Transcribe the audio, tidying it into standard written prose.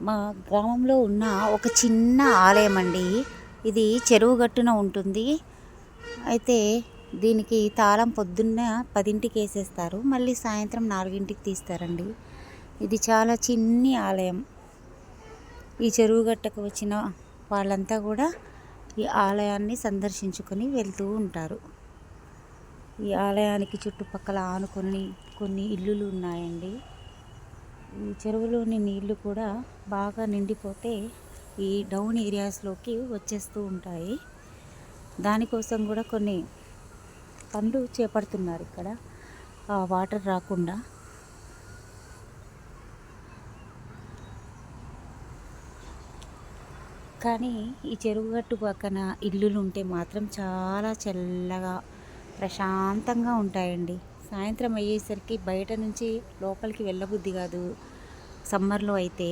మా గ్రామంలో ఉన్న ఒక చిన్న ఆలయం అండి. ఇది చెరువు గట్టున ఉంటుంది. అయితే దీనికి తాళం పొద్దున్న 10ంటికి వేసేస్తారు, మళ్ళీ సాయంత్రం 4ంటికి తీస్తారండి. ఇది చాలా చిన్ని ఆలయం. ఈ చెరువు గట్టకు వచ్చిన వాళ్ళంతా కూడా ఈ ఆలయాన్ని సందర్శించుకొని వెళ్తూ ఉంటారు. ఈ ఆలయానికి చుట్టుపక్కల ఆనుకొని కొన్ని ఇల్లులు ఉన్నాయండి. ఈ చెరువులోని నీళ్లు కూడా బాగా నిండిపోతే ఈ డౌన్ ఏరియాస్లోకి వచ్చేస్తూ ఉంటాయి. దానికోసం కూడా కొన్ని పనులు చేపడుతున్నారు ఇక్కడ, వాటర్ రాకుండా. కానీ ఈ చెరువు గట్టు పక్కన ఇల్లులు ఉంటే మాత్రం చాలా చల్లగా ప్రశాంతంగా ఉంటాయండి. సాయంత్రం అయ్యేసరికి బయట నుంచి లోపలికి వెళ్ళబుద్ధి కాదు సమ్మర్లో అయితే.